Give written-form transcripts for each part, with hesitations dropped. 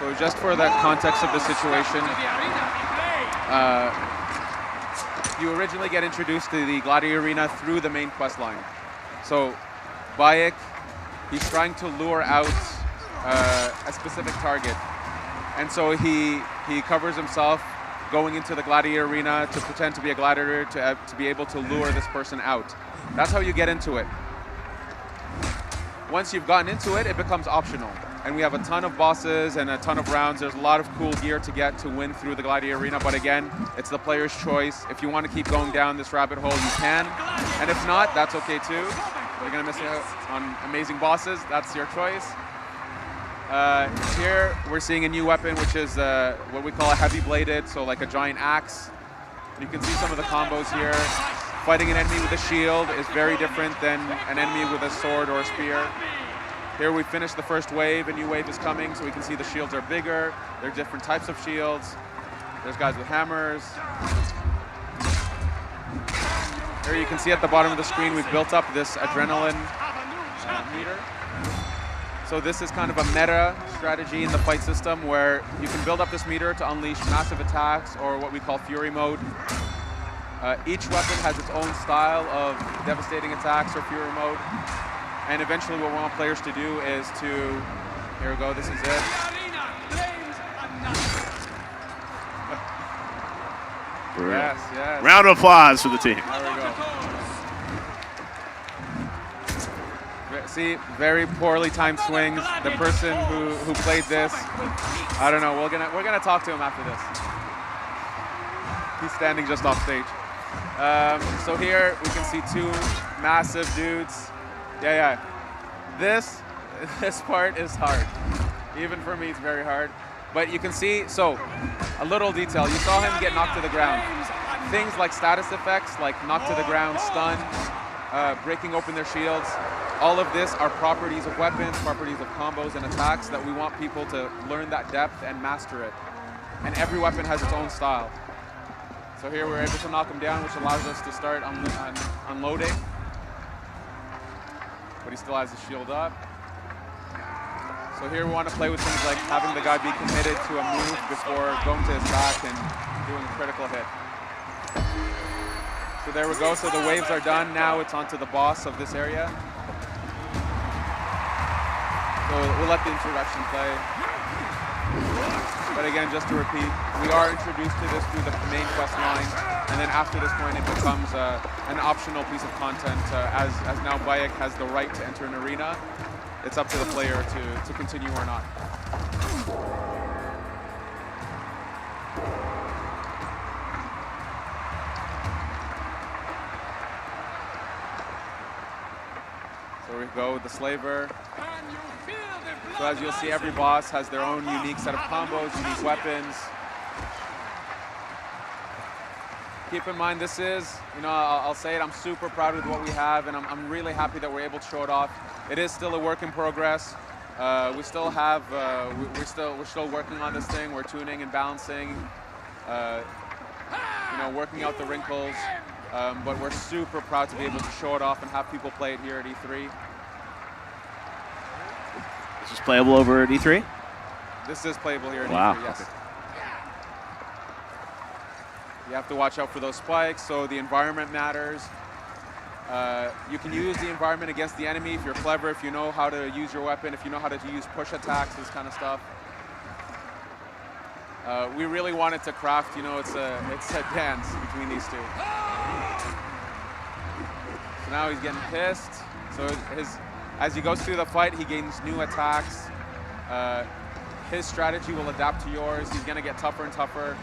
So just for the context of the situation, you originally get introduced to the Gladiator Arena through the main quest line. So Bayek, he's trying to lure out a specific target. And so he covers himself going into the Gladiator Arena to pretend to be a gladiator to be able to lure this person out. That's how you get into it. Once you've gotten into it, it becomes optional. And we have a ton of bosses and a ton of rounds. There's a lot of cool gear to get to win through the Gladiator Arena. But again, it's the player's choice. If you want to keep going down this rabbit hole, you can. And if not, that's okay too. You're going to miss out on amazing bosses. That's your choice. Here, we're seeing a new weapon, which is what we call a heavy bladed, so like a giant axe. You can see some of the combos here. Fighting an enemy with a shield is very different than an enemy with a sword or a spear. Here we finished the first wave, a new wave is coming, so we can see the shields are bigger. There are different types of shields. There's guys with hammers. Here you can see at the bottom of the screen, we've built up this adrenaline meter. So this is kind of a meta strategy in the fight system where you can build up this meter to unleash massive attacks, or what we call Fury mode. Each weapon has its own style of devastating attacks or Fury mode. And eventually what we want players to do is to, here we go, this is it. Yes, yes. Round of applause for the team. There we go. See, very poorly timed swings. The person who played this, I don't know, we're gonna talk to him after this. He's standing just off stage. So here we can see two massive dudes. Yeah. This part is hard. Even for me, it's very hard. But you can see, so a little detail. You saw him get knocked to the ground. Things like status effects, like knocked to the ground, stun, breaking open their shields. All of this are properties of weapons, properties of combos and attacks that we want people to learn that depth and master it. And every weapon has its own style. So here we're able to knock him down, which allows us to start unloading. But he still has his shield up. So here we want to play with things like having the guy be committed to a move before going to his back and doing a critical hit. So there we go. So the waves are done. Now it's onto the boss of this area. So we'll let the introduction play. But again, just to repeat, we are introduced to this through the main quest line, and then after this point, it becomes an optional piece of content. As now Bayek has the right to enter an arena, it's up to the player to continue or not. So we go with the slaver. So as you'll see, every boss has their own unique set of combos, unique weapons. Keep in mind, this is, I'll say it, I'm super proud of what we have, and I'm really happy that we're able to show it off. It is still a work in progress. We still have, we're still working on this thing. We're tuning and balancing, working out the wrinkles. But we're super proud to be able to show it off and have people play it here at E3. This is playable over at E3? This is playable here at E3, yes. Okay. You have to watch out for those spikes, so the environment matters. You can use the environment against the enemy if you're clever, if you know how to use your weapon, if you know how to use push attacks, this kind of stuff. We really wanted to craft, it's a dance between these two. So now he's getting pissed. So as he goes through the fight, he gains new attacks. His strategy will adapt to yours. He's going to get tougher and tougher.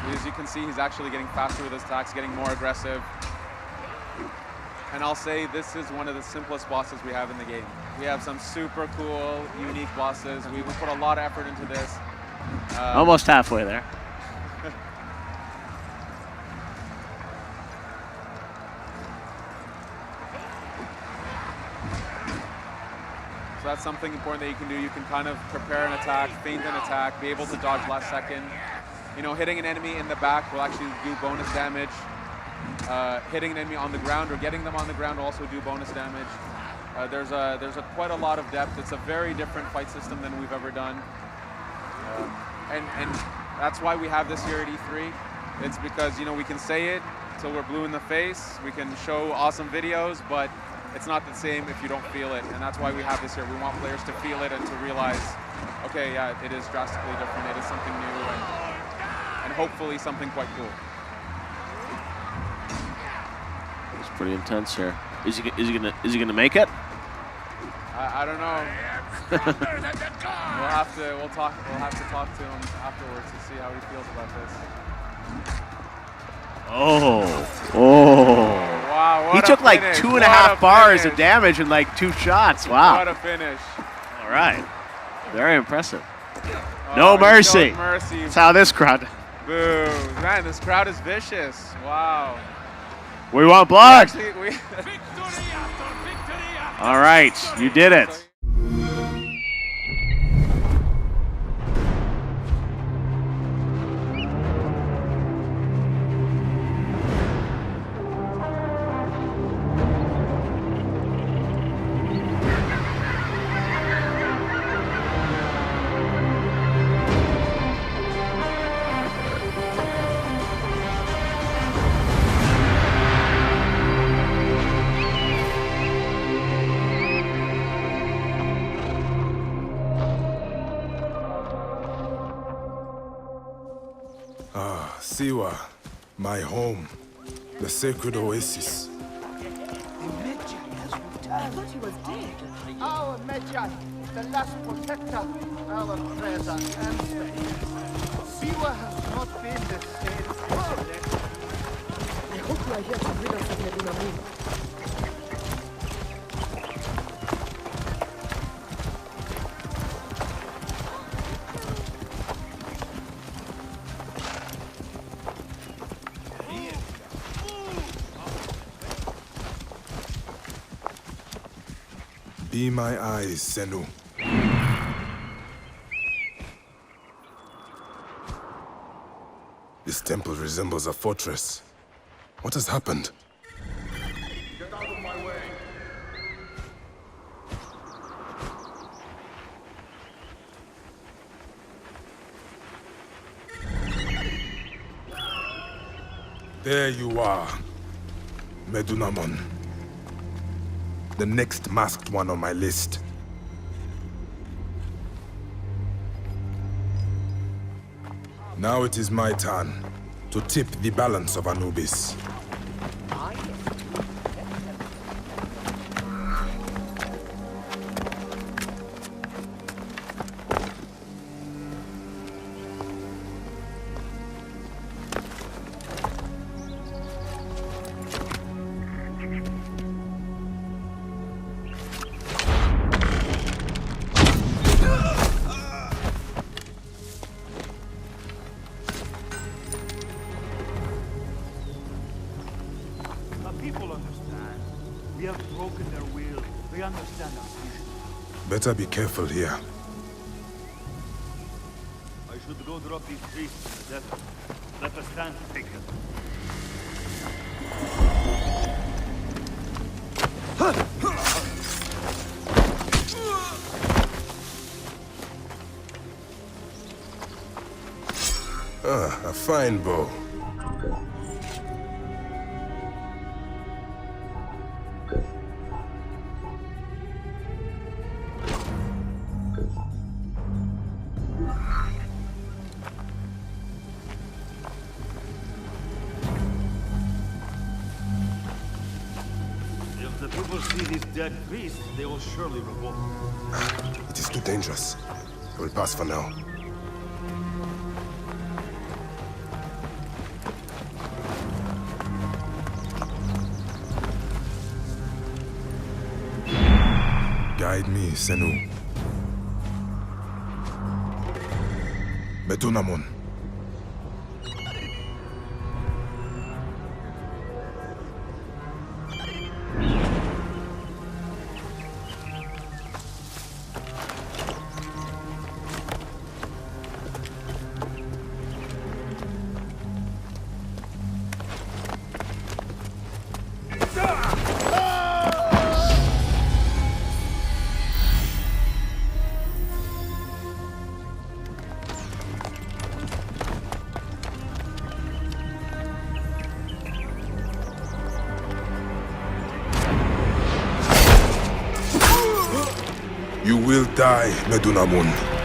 As you can see, he's actually getting faster with his attacks, getting more aggressive. And I'll say this is one of the simplest bosses we have in the game. We have some super cool, unique bosses. We put a lot of effort into this. Almost halfway there. So that's something important that you can do. You can kind of prepare an attack, feint an attack, be able to dodge last second. Hitting an enemy in the back will actually do bonus damage. hitting an enemy on the ground or getting them on the ground will also do bonus damage. There's quite a lot of depth. It's a very different fight system than we've ever done, and that's why we have this here at E3. It's because, you know, we can say it till we're blue in the face. We can show awesome videos, but it's not the same if you don't feel it, and that's why we have this here. We want players to feel it and to realize, okay, yeah, it is drastically different. It is something new, and hopefully something quite cool. It's pretty intense here. Is he gonna make it? I don't know. we'll have to talk to him afterwards to see how he feels about this. Wow, he took like 2.5 bars of damage in like 2 shots. Wow. What a finish. All right. Very impressive. No mercy. That's how this crowd. Boo. Man, this crowd is vicious. Wow. We want blood. All right. You did it. Siwa, my home, the sacred oasis. I thought he was dead. Our Medjay, the last protector, our prayers are answered. Siwa has not been the same since he left. I hope you are here to rid us of Medunamon. Be my eyes, Senu. This temple resembles a fortress. What has happened? Get out of my way. There you are, Medunamon. The next masked one on my list. Now it is my turn to tip the balance of Anubis. People understand. We have broken their will. They understand our vision. Better be careful here. I should go drop these priests in the desert. Let us stand to take them. A fine bow. If the people see these dead priests, they will surely revolt. It is too dangerous. I will pass for now. Guide me, Senu. Medunamon. You will die, Medunamun.